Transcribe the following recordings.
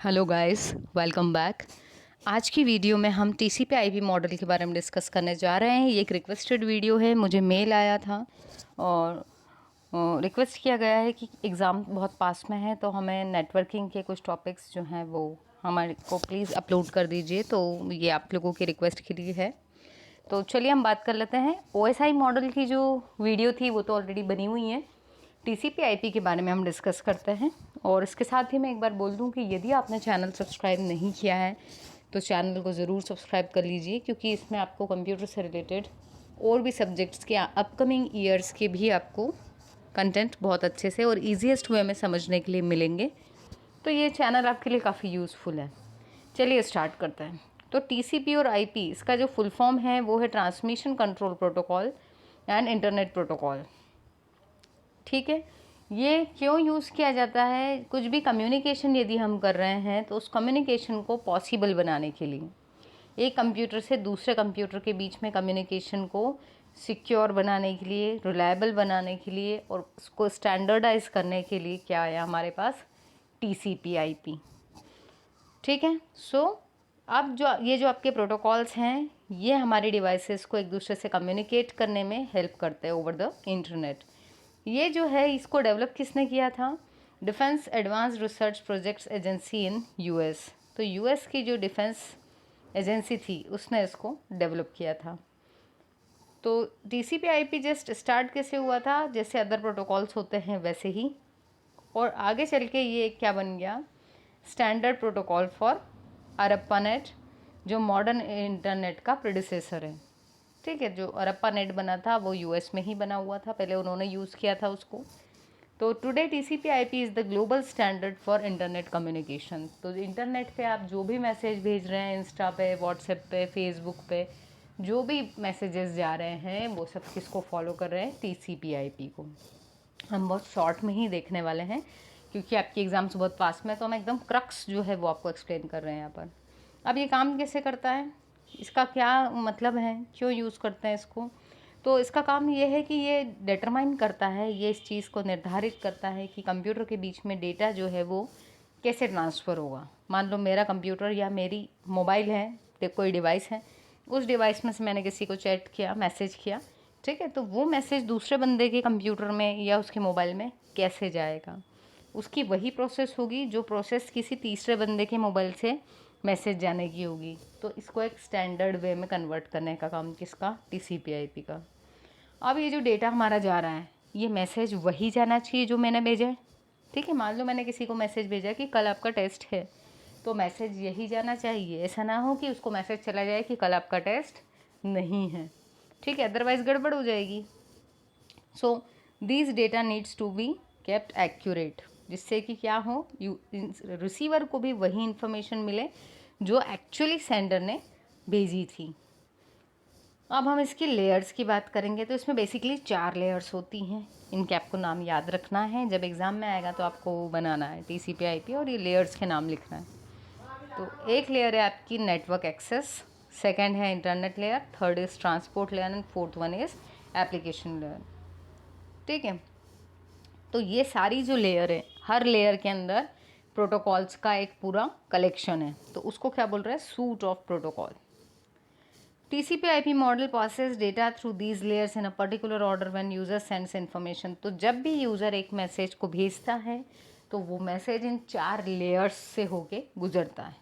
Hello guys, welcome back. आज की video में हम टीसीपी आईपी मॉडल के बारे में डिस्कस करने जा रहे हैं। ये एक रिक्वेस्टेड वीडियो है, मुझे मेल आया था और रिक्वेस्ट किया गया है कि एग्ज़ाम बहुत पास में है तो हमें नेटवर्किंग के कुछ टॉपिक्स जो हैं वो हमारे को प्लीज़ अपलोड कर दीजिए। तो ये आप लोगों की रिक्वेस्ट के लिए है। तो चलिए हम बात कर लेते हैं। ओएसआई मॉडल की जो वीडियो थी वो तो ऑलरेडी बनी हुई है। टीसीपी आईपी के बारे में हम डिस्कस करते हैं। और इसके साथ ही मैं एक बार बोल दूं कि यदि आपने चैनल सब्सक्राइब नहीं किया है तो चैनल को ज़रूर सब्सक्राइब कर लीजिए, क्योंकि इसमें आपको कंप्यूटर से रिलेटेड और भी सब्जेक्ट्स के अपकमिंग ईयर्स के भी आपको कंटेंट बहुत अच्छे से और ईजीएस्ट वे में समझने के लिए मिलेंगे। तो ये चैनल आपके लिए काफ़ी यूज़फुल है। चलिए स्टार्ट करते हैं। तो टीसीपी और आईपी, इसका जो फुल फॉर्म है वो है transmission control protocol and internet protocol. ठीक है, ये क्यों यूज़ किया जाता है? कुछ भी कम्युनिकेशन यदि हम कर रहे हैं तो उस कम्युनिकेशन को पॉसिबल बनाने के लिए, एक कंप्यूटर से दूसरे कंप्यूटर के बीच में कम्युनिकेशन को सिक्योर बनाने के लिए, रिलायबल बनाने के लिए और उसको स्टैंडर्डाइज करने के लिए क्या आया हमारे पास? TCP IP. ठीक है। अब ये जो आपके प्रोटोकॉल्स हैं ये हमारे डिवाइसेस को एक दूसरे से कम्युनिकेट करने में हेल्प करते हैं ओवर द इंटरनेट। ये जो है इसको डेवलप किसने किया था? Defence advance research projects agency in US. तो यूएस की जो डिफेंस एजेंसी थी उसने इसको डेवलप किया था। तो टीसीपी आईपी जस्ट स्टार्ट कैसे हुआ था? जैसे अदर प्रोटोकॉल्स होते हैं वैसे ही, और आगे चल के ये क्या बन गया? स्टैंडर्ड प्रोटोकॉल फॉर अरप्पानेट, जो मॉडर्न इंटरनेट का प्रेडिसेसर है। ठीक है, जो अरप्पा नेट बना था वो यूएस में ही बना हुआ था, पहले उन्होंने यूज़ किया था उसको। तो today TCP IP is the global standard for internet communication. तो इंटरनेट पे आप जो भी मैसेज भेज रहे हैं, इंस्टा पे, व्हाट्सएप पे, फेसबुक पे जो भी मैसेजेस जा रहे हैं वो सब किसको फॉलो कर रहे हैं? टीसीपी आईपी को। हम बहुत शॉर्ट में ही देखने वाले हैं क्योंकि आपकी एग्ज़ाम्स बहुत पास में, तो हम एकदम क्रक्स जो है वो आपको एक्सप्लेन कर रहे हैं यहाँ पर। अब ये काम कैसे करता है, इसका क्या मतलब है, क्यों यूज़ करते हैं इसको? तो इसका काम ये है कि ये डिटरमाइन करता है, ये इस चीज़ को निर्धारित करता है कि कंप्यूटर के बीच में डेटा जो है वो कैसे ट्रांसफ़र होगा। मान लो मेरा कंप्यूटर या मेरी मोबाइल है, कोई डिवाइस है, उस डिवाइस में से मैंने किसी को चैट किया, मैसेज किया, ठीक है, तो वो मैसेज दूसरे बंदे के कंप्यूटर में या उसके मोबाइल में कैसे जाएगा? उसकी वही प्रोसेस होगी जो प्रोसेस किसी तीसरे बंदे के मोबाइल से मैसेज जाने की होगी। तो इसको एक स्टैंडर्ड वे में कन्वर्ट करने का काम किसका? टीसीपी आईपी का। अब ये जो डेटा हमारा जा रहा है ये मैसेज वही जाना चाहिए जो मैंने भेजा है। ठीक है, मान लो मैंने किसी को मैसेज भेजा कि कल आपका टेस्ट है, तो मैसेज यही जाना चाहिए। ऐसा ना हो कि उसको मैसेज चला जाए कि कल आपका टेस्ट नहीं है। ठीक है, अदरवाइज़ गड़बड़ हो जाएगी। So this data needs to be kept accurate, जिससे कि क्या हो, रिसीवर को भी वही इन्फॉर्मेशन मिले जो एक्चुअली सेंडर ने भेजी थी। अब हम इसकी लेयर्स की बात करेंगे तो इसमें बेसिकली 4 लेयर्स होती हैं। इनके आपको नाम याद रखना है, जब एग्ज़ाम में आएगा तो आपको बनाना है टीसीपी आईपी और ये लेयर्स के नाम लिखना है। तो एक लेयर है आपकी नेटवर्क एक्सेस, सेकंड है internet layer, third is transport layer and fourth one is application layer. ठीक है, तो ये सारी जो लेयर है, हर लेयर के अंदर प्रोटोकॉल्स का एक पूरा कलेक्शन है, तो उसको क्या बोल रहा है? Suit of protocol. TCP/IP model passes data through these layers in a particular order when user sends information। तो जब भी यूज़र एक मैसेज को भेजता है तो वो मैसेज इन 4 लेयर्स से होके गुजरता है।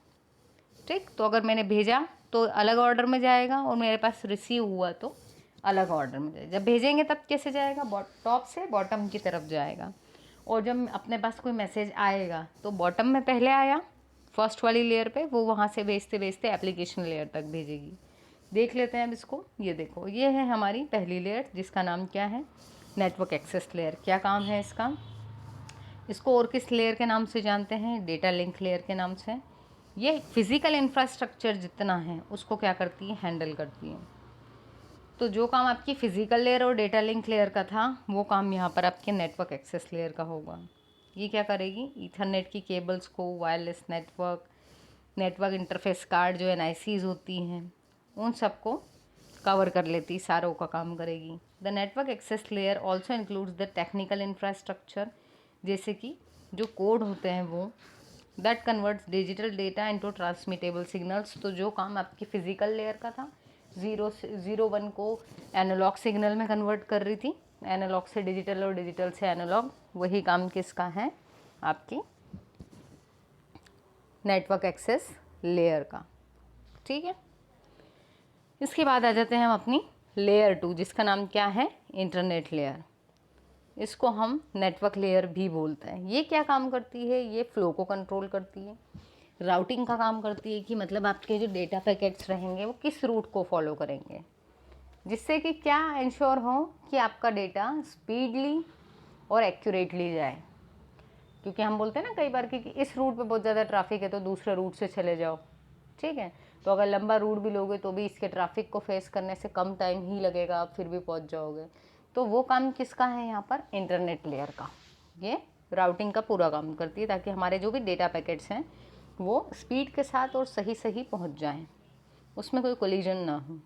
ठीक, तो अगर मैंने भेजा तो अलग ऑर्डर में जाएगा और मेरे पास रिसीव हुआ तो अलग ऑर्डर में जाएगा। जब भेजेंगे तब कैसे जाएगा? टॉप से बॉटम की तरफ जाएगा। और जब अपने पास कोई मैसेज आएगा तो बॉटम में पहले आया फर्स्ट वाली लेयर पे, वो वहाँ से भेजते भेजते एप्लीकेशन लेयर तक भेजेगी। देख लेते हैं अब इसको। ये देखो, ये है हमारी पहली लेयर जिसका नाम क्या है? Network access layer. क्या काम है इसका? इसको और किस लेयर के नाम से जानते हैं? डेटा लिंक लेयर के नाम से। ये फिजिकल इंफ्रास्ट्रक्चर जितना है उसको क्या करती है? हैंडल करती है। तो जो काम आपकी फिजिकल लेयर और डेटा लिंक लेयर का था वो काम यहाँ पर आपके नेटवर्क एक्सेस लेयर का होगा। ये क्या करेगी? ईथरनेट की केबल्स को, wireless network, network interface card जो NICs होती हैं, उन सबको कवर कर लेती, सारों का काम करेगी। The network access layer also includes the technical infrastructure, जैसे कि जो कोड होते हैं वो that converts digital data into transmittable signals. तो जो काम आपकी फिजिकल लेयर का था, 0 1 को एनालॉग सिग्नल में कन्वर्ट कर रही थी, एनालॉग से डिजिटल और डिजिटल से एनालॉग, वही काम किसका है, आपकी नेटवर्क एक्सेस लेयर का। ठीक है, इसके बाद आ जाते हैं हम अपनी लेयर 2, जिसका नाम क्या है, इंटरनेट लेयर। इसको हम नेटवर्क लेयर भी बोलते हैं। ये क्या काम करती है, ये फ्लो को कंट्रोल करती है, राउटिंग का काम करती है, कि मतलब आपके जो डेटा पैकेट्स रहेंगे वो किस रूट को फॉलो करेंगे, जिससे कि क्या इंश्योर हो कि आपका डेटा स्पीडली और एक्यूरेटली जाए। क्योंकि हम बोलते हैं ना कई बार कि इस रूट पे बहुत ज़्यादा ट्रैफिक है तो दूसरे रूट से चले जाओ। ठीक है, तो अगर लंबा रूट भी लोगे तो भी इसके ट्रैफिक को फेस करने से कम टाइम ही लगेगा, आप फिर भी पहुंच जाओगे। तो वो काम किसका है यहाँ पर, इंटरनेट लेयर का। ये राउटिंग का पूरा काम करती है ताकि हमारे जो भी डेटा पैकेट्स हैं वो स्पीड के साथ और सही सही पहुँच जाएँ, उसमें कोई कोलिजन ना हो।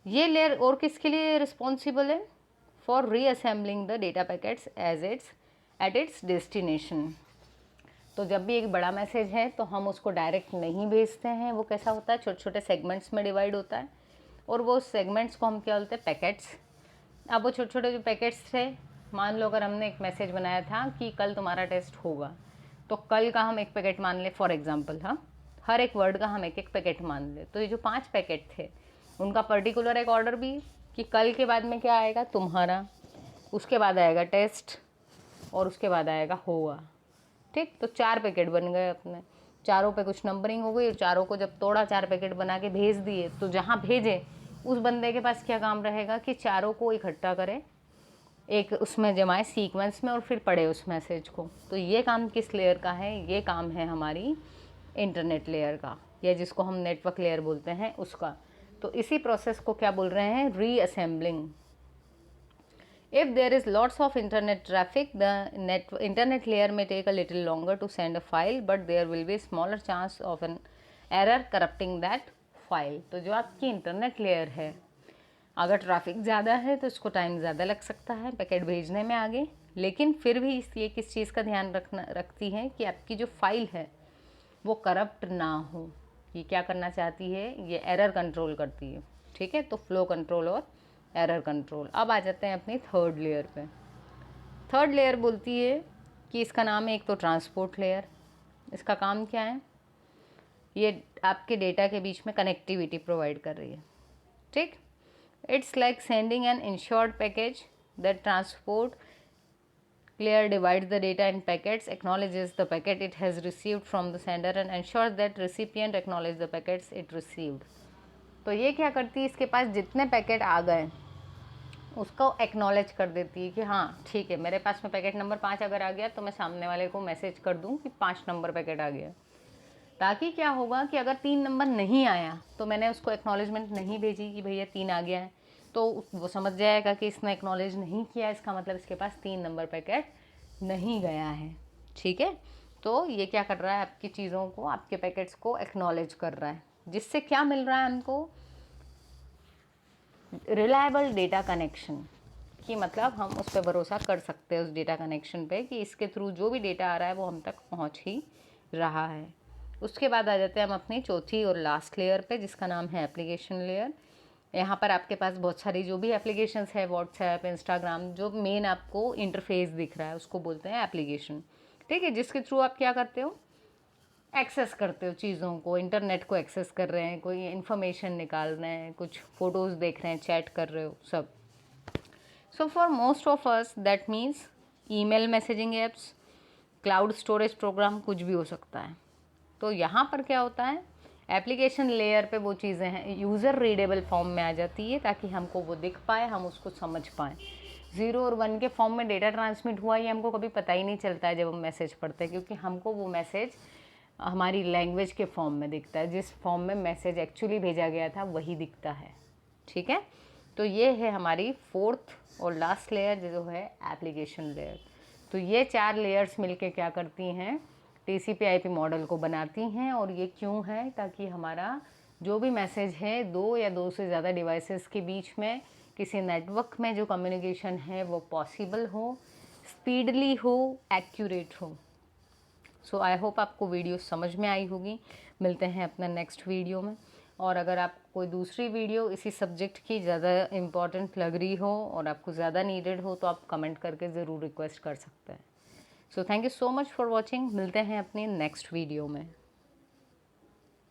ये लेयर और किसके लिए रिस्पॉन्सिबल है, for reassembling the data packets at its destination. तो जब भी एक बड़ा मैसेज है तो हम उसको डायरेक्ट नहीं भेजते हैं, वो कैसा होता है, छोटे छोटे सेगमेंट्स में डिवाइड होता है, और वो सेगमेंट्स को हम क्या बोलते हैं, पैकेट्स। अब वो छोटे छोटे जो पैकेट्स थे, मान लो अगर हमने एक मैसेज बनाया था कि कल तुम्हारा टेस्ट होगा, तो कल का हम एक पैकेट मान ले फॉर एग्जांपल, हाँ, हर एक वर्ड का हम एक एक पैकेट मान ले। तो ये जो 5 पैकेट थे उनका पर्टिकुलर एक ऑर्डर भी, कि कल के बाद में क्या आएगा, तुम्हारा, उसके बाद आएगा टेस्ट, और उसके बाद आएगा होगा। ठीक, तो 4 पैकेट बन गए अपने, चारों पे कुछ नंबरिंग हो गई, और चारों को जब तोड़ा, 4 पैकेट बना के भेज दिए, तो जहाँ भेजे उस बंदे के पास क्या काम रहेगा कि चारों को इकट्ठा करे, एक उसमें जमाए सीक्वेंस में, और फिर पढ़े उस मैसेज को। तो ये काम किस लेयर का है, ये काम है हमारी इंटरनेट लेयर का, या जिसको हम नेटवर्क लेयर बोलते हैं उसका। तो इसी प्रोसेस को क्या बोल रहे हैं, reassembling. If there is lots of internet traffic, the internet layer may take a little longer to send a file, but there will be smaller chance of an error corrupting that file. तो जो आपकी internet layer है, अगर traffic ज़्यादा है तो इसको time ज़्यादा लग सकता है पैकेट भेजने में आगे, लेकिन फिर भी ये किस चीज़ का ध्यान रखती है कि आपकी जो फाइल है वो करप्ट ना हो। ये क्या करना चाहती है, ये एरर कंट्रोल करती है। ठीक है, तो फ्लो कंट्रोल और एरर कंट्रोल। अब आ जाते हैं अपनी थर्ड लेयर पे। थर्ड लेयर बोलती है कि इसका नाम है एक तो ट्रांसपोर्ट लेयर। इसका काम क्या है, ये आपके डेटा के बीच में कनेक्टिविटी प्रोवाइड कर रही है। ठीक, it's like sending an insured package. That transport layer divides the data in packets, acknowledges the packet it has received from the sender, and ensures that recipient acknowledge the packets it received. तो ये क्या करती है, इसके पास जितने packet आ गए उसको acknowledge कर देती है कि हाँ ठीक है, मेरे पास में पैकेट नंबर 5 अगर आ गया तो मैं सामने वाले को मैसेज कर दूँ कि 5 नंबर पैकेट आ गया। ताकि क्या होगा कि अगर 3 नंबर नहीं आया तो मैंने उसको एक्नॉलेजमेंट नहीं भेजी कि भैया 3 आ गया है, तो वो समझ जाएगा कि इसने एक्नॉलेज नहीं किया, इसका मतलब इसके पास 3 नंबर पैकेट नहीं गया है। ठीक है, तो ये क्या कर रहा है, आपकी चीज़ों को, आपके पैकेट्स को एक्नॉलेज कर रहा है, जिससे क्या मिल रहा है हमको, रिलायबल डेटा कनेक्शन। कि मतलब हम उस पर भरोसा कर सकते हैं उस डेटा कनेक्शन पे कि इसके थ्रू जो भी डेटा आ रहा है वो हम तक पहुंच ही रहा है। उसके बाद आ जाते हैं हम अपनी चौथी और लास्ट लेयर पे, जिसका नाम है एप्लीकेशन लेयर। यहाँ पर आपके पास बहुत सारी जो भी एप्लीकेशंस है, व्हाट्सएप, इंस्टाग्राम, जो मेन आपको इंटरफेस दिख रहा है उसको बोलते हैं एप्लीकेशन। ठीक है, जिसके थ्रू आप क्या करते हो, एक्सेस करते हो चीज़ों को, इंटरनेट को एक्सेस कर रहे हैं, कोई इन्फॉर्मेशन निकाल रहे हैं, कुछ फ़ोटोज़ देख रहे हैं, चैट कर रहे हो, सब। So for most of us that means email, messaging apps, cloud storage program, कुछ भी हो सकता है। तो यहाँ पर क्या होता है, एप्लीकेशन लेयर पे वो चीज़ें हैं यूज़र रीडेबल फॉर्म में आ जाती है, ताकि हमको वो दिख पाए, हम उसको समझ पाएँ। 0 और 1 के फॉर्म में डेटा ट्रांसमिट हुआ ये हमको कभी पता ही नहीं चलता है जब हम मैसेज पढ़ते हैं, क्योंकि हमको वो मैसेज हमारी लैंग्वेज के फॉर्म में दिखता है, जिस फॉर्म में मैसेज एक्चुअली भेजा गया था वही दिखता है। ठीक है, तो ये है हमारी फोर्थ और लास्ट लेयर जो है एप्लीकेशन लेयर। तो ये 4 लेयर्स मिलके क्या करती हैं, TCP/IP मॉडल को बनाती हैं। और ये क्यों है, ताकि हमारा जो भी मैसेज है 2 या 2 से ज़्यादा डिवाइसेस के बीच में किसी नेटवर्क में जो कम्युनिकेशन है वो पॉसिबल हो, स्पीडली हो, एक्यूरेट हो। सो आई होप आपको वीडियो समझ में आई होगी। मिलते हैं अपना नेक्स्ट वीडियो में। और अगर आप कोई दूसरी वीडियो इसी सब्जेक्ट की ज़्यादा इम्पॉर्टेंट लग रही हो और आपको ज़्यादा नीडेड हो तो आप कमेंट करके ज़रूर रिक्वेस्ट कर सकते हैं। So thank you so much for watching. मिलते हैं अपनी नेक्स्ट वीडियो में।